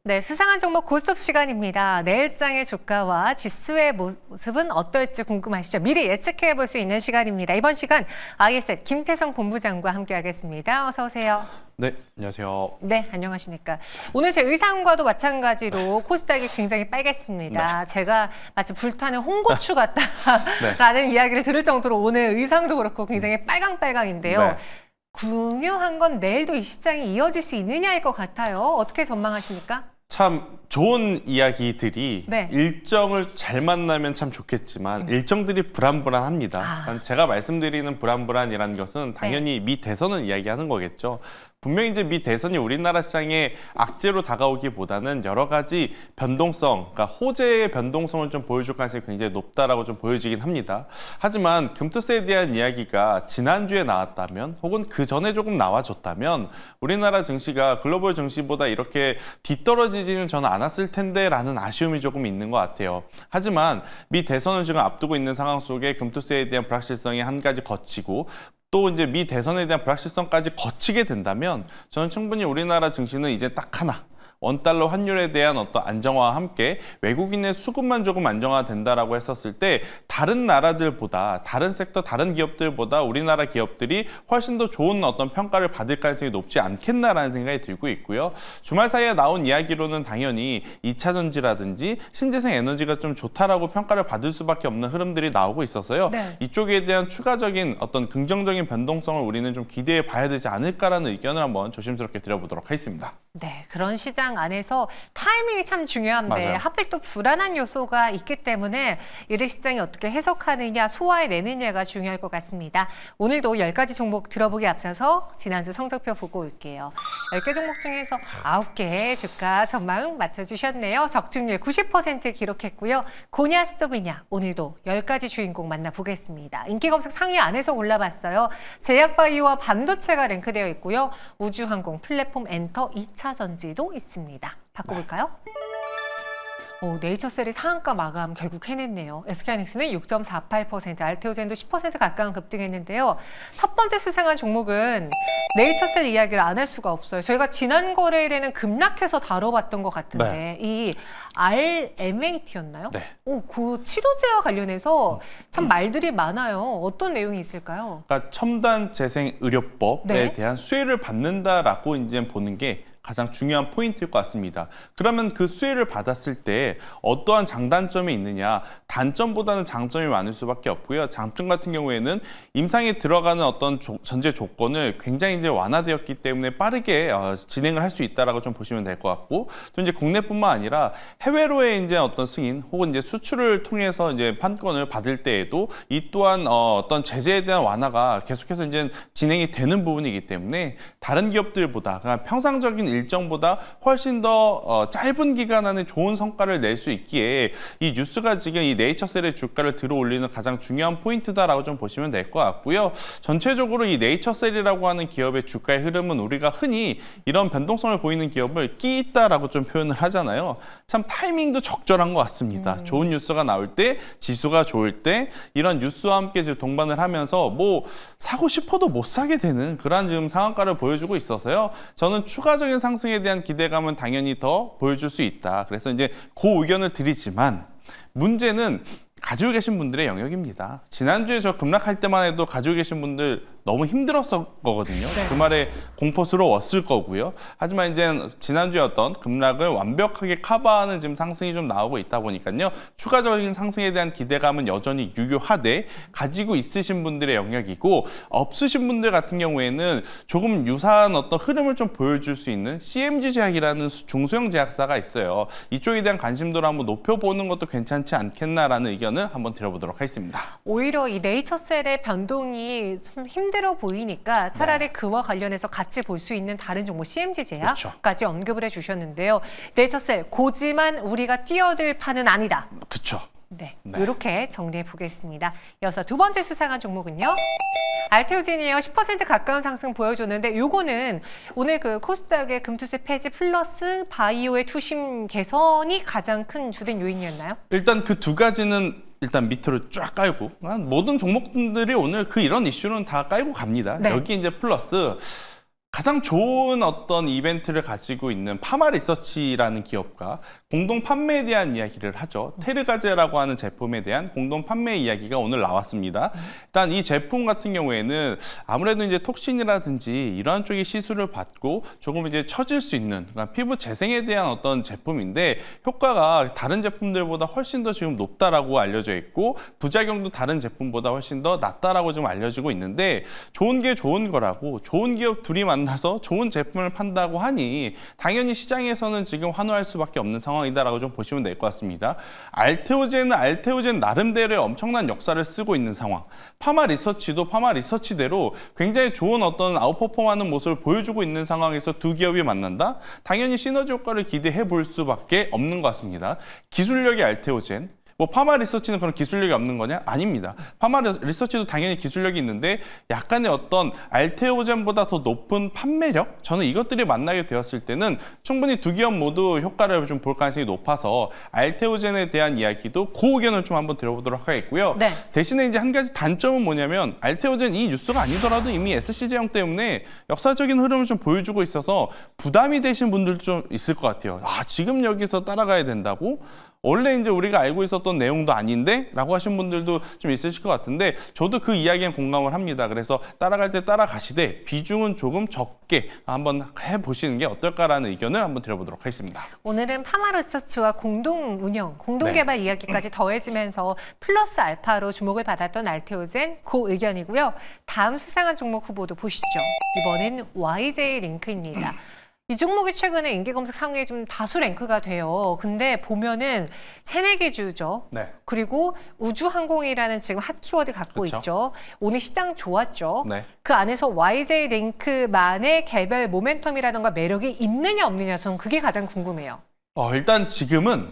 네, 수상한 종목 고스톱 시간입니다. 내일장의 주가와 지수의 모습은 어떨지 궁금하시죠? 미리 예측해 볼 수 있는 시간입니다. 이번 시간 ISL 김태성 본부장과 함께하겠습니다. 어서 오세요. 네, 안녕하세요. 네, 안녕하십니까. 오늘 제 의상과도 마찬가지로 코스닥이 굉장히 빨갰습니다. 네. 제가 마치 불타는 홍고추 같다라는 이야기를 들을 정도로 오늘 의상도 그렇고 굉장히 빨강빨강인데요. 네. 중요한 건 내일도 이 시장이 이어질 수 있느냐일 것 같아요. 어떻게 전망하십니까? 참 좋은 이야기들이 네. 일정을 잘 만나면 참 좋겠지만 일정들이 불안불안합니다. 제가 말씀드리는 불안불안이라는 것은 당연히 미 대선을 이야기하는 거겠죠. 분명히 이제 미 대선이 우리나라 시장에 악재로 다가오기보다는 여러 가지 변동성, 그러니까 호재의 변동성을 좀 보여줄 가능성이 굉장히 높다라고 좀 보여지긴 합니다. 하지만 금투세에 대한 이야기가 지난주에 나왔다면 혹은 그 전에 조금 나와줬다면 우리나라 증시가 글로벌 증시보다 이렇게 뒤떨어지지는 저는 않았을 텐데라는 아쉬움이 조금 있는 것 같아요. 하지만 미 대선을 지금 앞두고 있는 상황 속에 금투세에 대한 불확실성이 한 가지 거치고 또 이제 미 대선에 대한 불확실성까지 거치게 된다면 저는 충분히 우리나라 증시는 이제 딱 하나, 원달러 환율에 대한 어떤 안정화와 함께 외국인의 수급만 조금 안정화된다라고 했었을 때 다른 나라들보다, 다른 섹터, 다른 기업들보다 우리나라 기업들이 훨씬 더 좋은 어떤 평가를 받을 가능성이 높지 않겠나라는 생각이 들고 있고요. 주말 사이에 나온 이야기로는 당연히 2차 전지라든지 신재생 에너지가 좀 좋다라고 평가를 받을 수밖에 없는 흐름들이 나오고 있어서요. 네. 이쪽에 대한 추가적인 어떤 긍정적인 변동성을 우리는 좀 기대해 봐야 되지 않을까라는 의견을 한번 조심스럽게 드려보도록 하겠습니다. 네, 그런 시장 안에서 타이밍이 참 중요한데 맞아요. 하필 또 불안한 요소가 있기 때문에 이를 시장이 어떻게 해석하느냐, 소화해내느냐가 중요할 것 같습니다. 오늘도 10가지 종목 들어보기 앞서서 지난주 성적표 보고 올게요. 10개 종목 중에서 9개 주가 전망 맞춰주셨네요. 적중률 90% 기록했고요. 고냐 스톱이냐 오늘도 10가지 주인공 만나보겠습니다. 인기검색 상위 안에서 골라봤어요. 제약바이오와 반도체가 랭크되어 있고요. 우주항공, 플랫폼, 엔터, 2차 전지도 있습니다. 바꿔볼까요? 네이처셀이 상한가 마감 결국 해냈네요. SK하이닉스는 6.48%, 알테오젠도 10% 가까운 급등했는데요. 첫 번째 수상한 종목은 네이처셀 이야기를 안 할 수가 없어요. 저희가 지난 거래일에는 급락해서 다뤄봤던 것 같은데 이 RMAT였나요? 네. 그 치료제와 관련해서 참 말들이 많아요. 어떤 내용이 있을까요? 그러니까 첨단 재생 의료법에 네. 대한 수혜를 받는다라고 이제 보는 게 가장 중요한 포인트일 것 같습니다. 그러면 그 수혜를 받았을 때 어떠한 장단점이 있느냐? 단점보다는 장점이 많을 수밖에 없고요. 장점 같은 경우에는 임상에 들어가는 어떤 전제 조건을 굉장히 이제 완화되었기 때문에 빠르게 진행을 할 수 있다라고 좀 보시면 될 것 같고, 또 이제 국내뿐만 아니라 해외로의 이제 어떤 승인 혹은 이제 수출을 통해서 이제 판권을 받을 때에도 이 또한 어떤 제재에 대한 완화가 계속해서 이제 진행이 되는 부분이기 때문에 다른 기업들보다 그냥 평상적인 일정보다 훨씬 더 짧은 기간 안에 좋은 성과를 낼 수 있기에 이 뉴스가 지금 이 네이처셀의 주가를 들어올리는 가장 중요한 포인트다라고 좀 보시면 될 것 같고요. 전체적으로 이 네이처셀이라고 하는 기업의 주가의 흐름은 우리가 흔히 이런 변동성을 보이는 기업을 끼 있다라고 좀 표현을 하잖아요. 참 타이밍도 적절한 것 같습니다. 좋은 뉴스가 나올 때, 지수가 좋을 때 이런 뉴스와 함께 지금 동반을 하면서 뭐 사고 싶어도 못 사게 되는 그런 지금 상한가를 보여주고 있어서요. 저는 추가적인 상승에 대한 기대감은 당연히 더 보여줄 수 있다. 그래서 이제 그 의견을 드리지만 문제는 가지고 계신 분들의 영역입니다. 지난주에 저 급락할 때만 해도 가지고 계신 분들 너무 힘들었을 거거든요. 네. 주말에 공포스러웠을 거고요. 하지만 이제 지난주에 어떤 급락을 완벽하게 커버하는 지금 상승이 좀 나오고 있다 보니까요. 추가적인 상승에 대한 기대감은 여전히 유효하되 가지고 있으신 분들의 영역이고, 없으신 분들 같은 경우에는 조금 유사한 어떤 흐름을 좀 보여줄 수 있는 CMG 제약이라는 중소형 제약사가 있어요. 이쪽에 대한 관심도를 한번 높여보는 것도 괜찮지 않겠나라는 의견을 한번 드려보도록 하겠습니다. 오히려 이 네이처셀의 변동이 좀 힘들어 보이니까 차라리 그와 관련해서 같이 볼 수 있는 다른 종목 CMG 제약까지 언급을 해주셨는데요. 네이처셀 고지만 우리가 뛰어들 판은 아니다. 그렇죠. 네, 이렇게 정리해 보겠습니다. 이어서 두 번째 수상한 종목은요. 알테오젠이에요. 10% 가까운 상승 보여줬는데 요거는 오늘 그 코스닥의 금투세 폐지 플러스 바이오의 투심 개선이 가장 큰 주된 요인이었나요? 일단 그 두 가지는 일단 밑으로 쫙 깔고 모든 종목들이 오늘 이런 이슈는 다 깔고 갑니다. 네. 여기 이제 플러스 가장 좋은 어떤 이벤트를 가지고 있는 파마 리서치라는 기업과 공동 판매에 대한 이야기를 하죠. 테르가제라고 하는 제품에 대한 공동 판매 이야기가 오늘 나왔습니다. 일단 이 제품 같은 경우에는 아무래도 이제 톡신이라든지 이러한 쪽의 시술을 받고 조금 이제 처질 수 있는 그러니까 피부 재생에 대한 어떤 제품인데 효과가 다른 제품들보다 훨씬 더 지금 높다라고 알려져 있고 부작용도 다른 제품보다 훨씬 더 낮다라고 지금 알려지고 있는데 좋은 게 좋은 거라고 좋은 기업 둘이 만나서 좋은 제품을 판다고 하니 당연히 시장에서는 지금 환호할 수밖에 없는 상황이다라고 좀 보시면 될 것 같습니다. 알테오젠은 알테오젠 나름대로의 엄청난 역사를 쓰고 있는 상황. 파마 리서치도 파마 리서치대로 굉장히 좋은 어떤 아웃퍼폼하는 모습을 보여주고 있는 상황에서 두 기업이 만난다? 당연히 시너지 효과를 기대해 볼 수밖에 없는 것 같습니다. 기술력이 알테오젠. 뭐 파마 리서치는 그런 기술력이 없는 거냐? 아닙니다. 파마 리서치도 당연히 기술력이 있는데 약간의 어떤 알테오젠보다 더 높은 판매력? 저는 이것들이 만나게 되었을 때는 충분히 두 기업 모두 효과를 좀 볼 가능성이 높아서 알테오젠에 대한 이야기도 그 의견을 좀 한번 들어보도록 하겠고요. 네. 대신에 이제 한 가지 단점은 뭐냐면 알테오젠 이 뉴스가 아니더라도 이미 SC 제형 때문에 역사적인 흐름을 좀 보여주고 있어서 부담이 되신 분들도 좀 있을 것 같아요. 아, 지금 여기서 따라가야 된다고? 원래 이제 우리가 알고 있었던 내용도 아닌데? 라고 하신 분들도 좀 있으실 것 같은데 저도 그 이야기에 공감을 합니다. 그래서 따라갈 때 따라가시되 비중은 조금 적게 한번 해보시는 게 어떨까라는 의견을 한번 드려보도록 하겠습니다. 오늘은 파마 리서치와 공동 운영, 공동 개발 이야기까지 더해지면서 플러스 알파로 주목을 받았던 알테오젠 그 의견이고요. 다음 수상한 종목 후보도 보시죠. 이번엔 YJ 링크입니다. 이 종목이 최근에 인기검색 상위에 좀 다수 랭크가 돼요. 근데 보면은 새내기 주죠. 네. 그리고 우주항공이라는 지금 핫 키워드 갖고 그쵸. 있죠. 오늘 시장 좋았죠. 네. 그 안에서 YJ 링크만의 개별 모멘텀이라던가 매력이 있느냐 없느냐 저는 그게 가장 궁금해요. 일단 지금은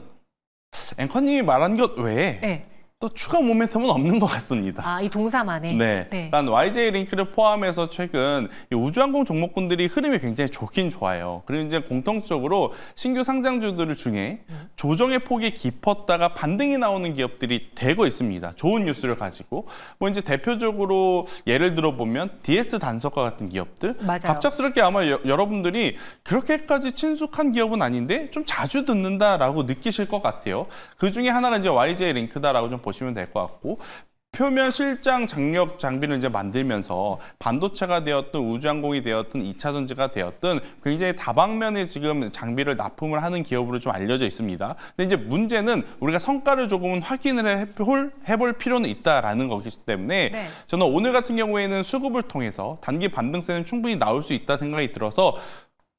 앵커님이 말한 것 외에 네. 또 추가 모멘텀은 없는 것 같습니다. 아, 이 동사만에. 네. 일단 YJ 링크를 포함해서 최근 이 우주항공 종목군들이 흐름이 굉장히 좋긴 좋아요. 그리고 이제 공통적으로 신규 상장주들 중에 조정의 폭이 깊었다가 반등이 나오는 기업들이 되고 있습니다. 좋은 뉴스를 가지고. 뭐 이제 대표적으로 예를 들어 보면 DS 단석과 같은 기업들. 맞아요. 갑작스럽게 아마 여러분들이 그렇게까지 친숙한 기업은 아닌데 좀 자주 듣는다라고 느끼실 것 같아요. 그 중에 하나가 이제 YJ 링크다라고 좀 보시면 될 것 같고 표면 실장 장력 장비를 이제 만들면서 반도체가 되었든 우주항공이 되었든 2차 전지가 되었든 굉장히 다방면의 지금 장비를 납품을 하는 기업으로 좀 알려져 있습니다. 근데 이제 문제는 우리가 성과를 조금은 확인을 해볼 필요는 있다라는 거기 때문에 네. 저는 오늘 같은 경우에는 수급을 통해서 단기 반등세는 충분히 나올 수 있다 생각이 들어서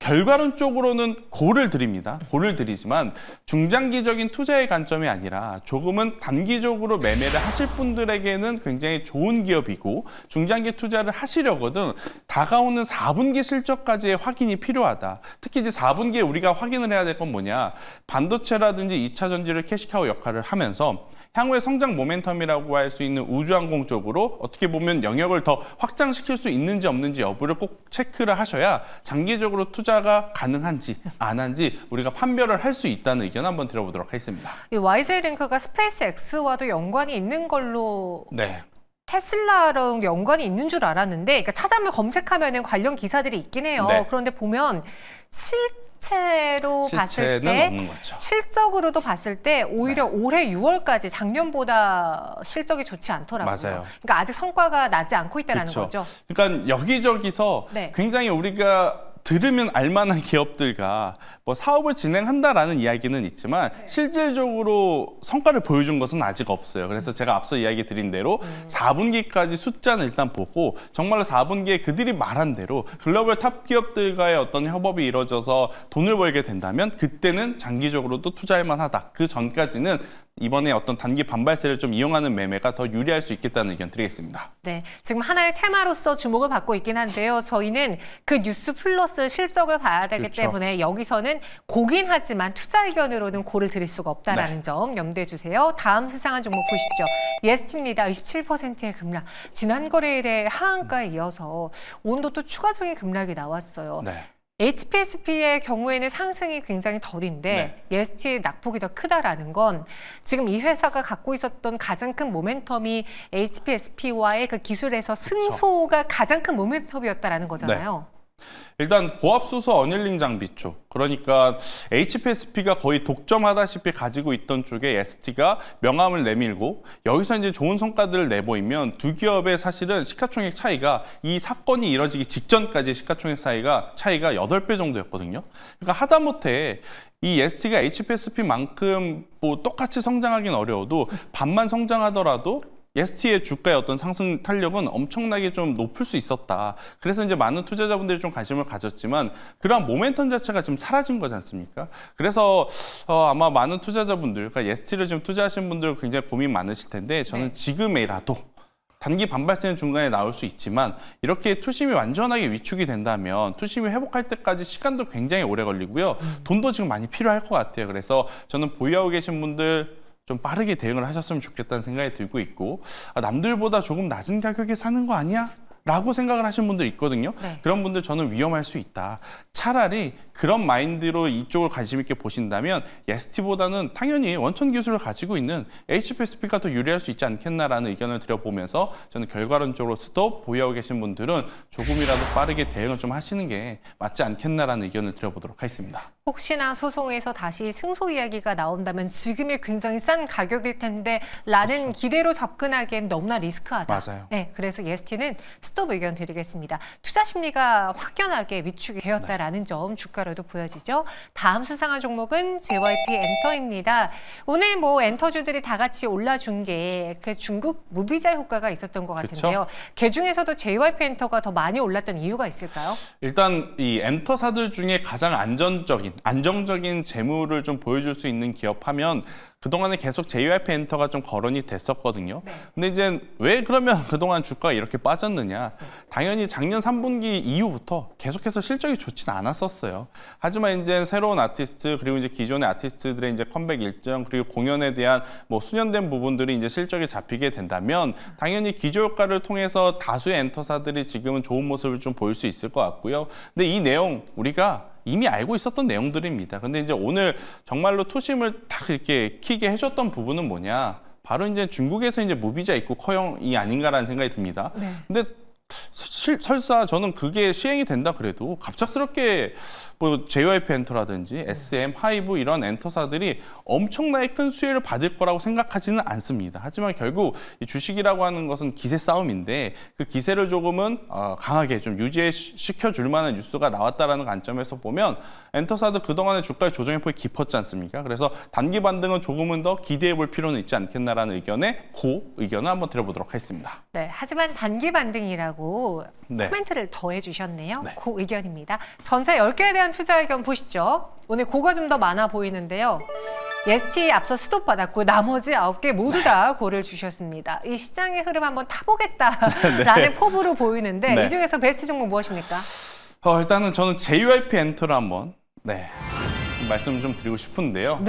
결과론 쪽으로는 고를 드립니다. 고를 드리지만 중장기적인 투자의 관점이 아니라 조금은 단기적으로 매매를 하실 분들에게는 굉장히 좋은 기업이고 중장기 투자를 하시려거든 다가오는 4분기 실적까지의 확인이 필요하다. 특히 이제 4분기에 우리가 확인을 해야 될 건 뭐냐. 반도체라든지 2차 전지를 캐시카우 역할을 하면서 향후의 성장 모멘텀이라고 할 수 있는 우주항공 쪽으로 어떻게 보면 영역을 더 확장시킬 수 있는지 없는지 여부를 꼭 체크를 하셔야 장기적으로 투자가 가능한지 안 한지 우리가 판별을 할 수 있다는 의견 한번 들어보도록 하겠습니다. 이 YJ 링크가 스페이스 X와도 연관이 있는 걸로 네. 테슬라랑 연관이 있는 줄 알았는데 그러니까 찾아보면 검색하면 관련 기사들이 있긴 해요. 네. 그런데 보면 실체로 봤을 실체는 때 없는 거죠. 실적으로도 봤을 때 오히려 올해 6월까지 작년보다 실적이 좋지 않더라고요. 맞아요. 그러니까 아직 성과가 나지 않고 있다는 그쵸. 거죠. 그러니까 여기저기서 네. 굉장히 우리가 들으면 알만한 기업들과 뭐 사업을 진행한다라는 이야기는 있지만 실질적으로 성과를 보여준 것은 아직 없어요. 그래서 제가 앞서 이야기 드린 대로 4분기까지 숫자는 일단 보고 정말로 4분기에 그들이 말한 대로 글로벌 탑 기업들과의 어떤 협업이 이루어져서 돈을 벌게 된다면 그때는 장기적으로도 투자할 만하다. 그 전까지는 이번에 어떤 단기 반발세를 좀 이용하는 매매가 더 유리할 수 있겠다는 의견 드리겠습니다. 네, 지금 하나의 테마로서 주목을 받고 있긴 한데요. 저희는 그 뉴스 플러스 실적을 봐야 되기 그렇죠. 때문에 여기서는 고긴 하지만 투자 의견으로는 고를 드릴 수가 없다는 점 염두해 주세요. 다음 수상한 종목 보시죠. EST입니다. 27%의 급락. 지난 거래일의 하한가에 이어서 오늘도 또 추가적인 급락이 나왔어요. 네. HPSP의 경우에는 상승이 굉장히 덜인데 EST의 낙폭이 더 크다라는 건 지금 이 회사가 갖고 있었던 가장 큰 모멘텀이 HPSP와의 그 기술에서 승소가 가장 큰 모멘텀이었다라는 거잖아요. 일단 고압수소 어닐링 장비 쪽, 그러니까 HPSP가 거의 독점하다시피 가지고 있던 쪽에 ST가 명함을 내밀고 여기서 이제 좋은 성과들을 내보이면 두 기업의 사실은 시가총액 차이가 이 사건이 이뤄지기 직전까지 시가총액 차이가 8배 정도였거든요. 그러니까 하다못해 이 ST가 HPSP만큼 뭐 똑같이 성장하기는 어려워도 반만 성장하더라도 ST의 주가의 어떤 상승 탄력은 엄청나게 좀 높을 수 있었다. 그래서 이제 많은 투자자분들이 좀 관심을 가졌지만 그러한 모멘텀 자체가 지금 사라진 거지 않습니까? 그래서 아마 많은 투자자분들, 그러니까 ST를 지금 투자하신 분들 굉장히 고민 많으실 텐데 저는 지금이라도 단기 반발세는 중간에 나올 수 있지만 이렇게 투심이 완전하게 위축이 된다면 투심이 회복할 때까지 시간도 굉장히 오래 걸리고요. 돈도 지금 많이 필요할 것 같아요. 그래서 저는 보유하고 계신 분들 좀 빠르게 대응을 하셨으면 좋겠다는 생각이 들고 있고 남들보다 조금 낮은 가격에 사는 거 아니야? 라고 생각을 하시는 분들 있거든요. 그런 분들 저는 위험할 수 있다. 차라리 그런 마인드로 이쪽을 관심 있게 보신다면 ST보다는 당연히 원천 기술을 가지고 있는 HPSP가 더 유리할 수 있지 않겠나라는 의견을 드려보면서 저는 결과론적으로서도 보유하고 계신 분들은 조금이라도 빠르게 대응을 좀 하시는 게 맞지 않겠나라는 의견을 드려보도록 하겠습니다. 혹시나 소송에서 다시 승소 이야기가 나온다면 지금이 굉장히 싼 가격일 텐데 라는 기대로 접근하기엔 너무나 리스크하다. 맞아요. 네, 그래서 EST는 스톱 의견 드리겠습니다. 투자 심리가 확연하게 위축이 되었다라는 점 주가로도 보여지죠. 다음 수상한 종목은 JYP 엔터입니다. 오늘 뭐 엔터주들이 다 같이 올라준 게 그 중국 무비자 효과가 있었던 것 같은데요. 그 중에서도 JYP 엔터가 더 많이 올랐던 이유가 있을까요? 일단 이 엔터사들 중에 가장 안정적인 재물을 좀 보여줄 수 있는 기업 하면 그동안에 계속 JYP 엔터가 좀 거론이 됐었거든요. 근데 이제 왜 그러면 그동안 주가가 이렇게 빠졌느냐. 당연히 작년 3분기 이후부터 계속해서 실적이 좋지는 않았었어요. 하지만 이제 새로운 아티스트 그리고 이제 기존의 아티스트들의 이제 컴백 일정 그리고 공연에 대한 뭐 수년된 부분들이 이제 실적이 잡히게 된다면 당연히 기저효과를 통해서 다수의 엔터사들이 지금은 좋은 모습을 좀 보일 수 있을 것 같고요. 근데 이 내용 우리가 이미 알고 있었던 내용들입니다. 근데 이제 오늘 정말로 투심을 딱 이렇게 키게 해줬던 부분은 뭐냐? 바로 이제 중국에서 이제 무비자 입국 허용이 아닌가라는 생각이 듭니다. 근데 설사 저는 그게 시행이 된다 그래도 갑작스럽게 뭐 JYP 엔터라든지 SM, 하이브 이런 엔터사들이 엄청나게 큰 수혜를 받을 거라고 생각하지는 않습니다. 하지만 결국 이 주식이라고 하는 것은 기세 싸움인데 그 기세를 조금은 강하게 좀 유지시켜줄 만한 뉴스가 나왔다라는 관점에서 보면 엔터사들 그동안의 주가의 조정의 폭이 깊었지 않습니까? 그래서 단기 반등은 조금은 더 기대해 볼 필요는 있지 않겠나라는 의견에 의견을 한번 드려보도록 하겠습니다. 네, 하지만 단기 반등이라고 코멘트를 더해 주셨네요. 그 의견입니다. 전체 10개에 대한 투자 의견 보시죠. 오늘 고가 좀 더 많아 보이는데요. ST 앞서 스톱 받았고 나머지 9개 모두 다 고를 주셨습니다. 이 시장의 흐름 한번 타보겠다라는 포부로 보이는데 이 중에서 베스트 종목 무엇입니까? 일단은 저는 JYP 엔터를 한번 말씀을 좀 드리고 싶은데요.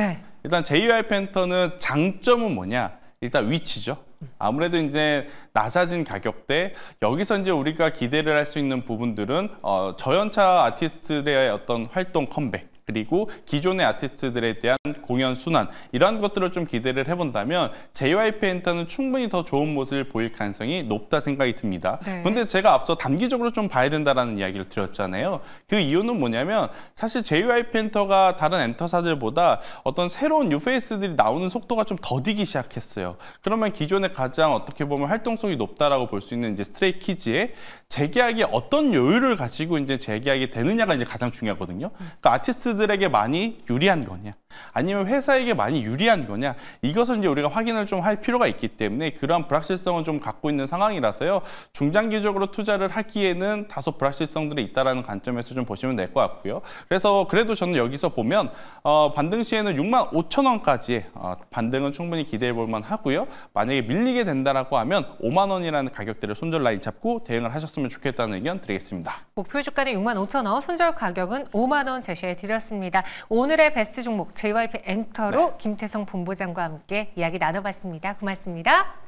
일단 JYP 엔터는 장점은 뭐냐? 일단 위치죠. 아무래도 이제 낮아진 가격대 여기서 이제 우리가 기대를 할 수 있는 부분들은 저연차 아티스트들의 어떤 활동 컴백 그리고 기존의 아티스트들에 대한 공연 순환 이러한 것들을 좀 기대를 해본다면 JYP 엔터는 충분히 더 좋은 모습을 보일 가능성이 높다 생각이 듭니다. 그런데 제가 앞서 단기적으로 좀 봐야 된다라는 이야기를 드렸잖아요. 그 이유는 뭐냐면 사실 JYP 엔터가 다른 엔터사들보다 어떤 새로운 뉴페이스들이 나오는 속도가 좀 더디기 시작했어요. 그러면 기존에 가장 어떻게 보면 활동성이 높다라고 볼 수 있는 이제 스트레이키즈의 재계약이 어떤 여유를 가지고 이제 재계약이 되느냐가 이제 가장 중요하거든요. 그러니까 아티스트들에게 많이 유리한 거냐, 아니면 회사에게 많이 유리한 거냐, 이것을 이제 우리가 확인을 좀 할 필요가 있기 때문에 그러한 불확실성을 좀 갖고 있는 상황이라서요. 중장기적으로 투자를 하기에는 다소 불확실성들이 있다라는 관점에서 좀 보시면 될 것 같고요. 그래서 그래도 저는 여기서 보면 반등 시에는 65,000원까지의 반등은 충분히 기대해 볼 만하고요. 만약에 밀리게 된다라고 하면 5만 원이라는 가격대를 손절 라인 잡고 대응을 하셨으면 좋겠다는 의견 드리겠습니다. 목표 주가는 65,000원, 손절 가격은 5만 원 제시해 드렸습니다. 오늘의 베스트 종목 JYP 엔터로 김태성 본부장과 함께 이야기 나눠봤습니다. 고맙습니다.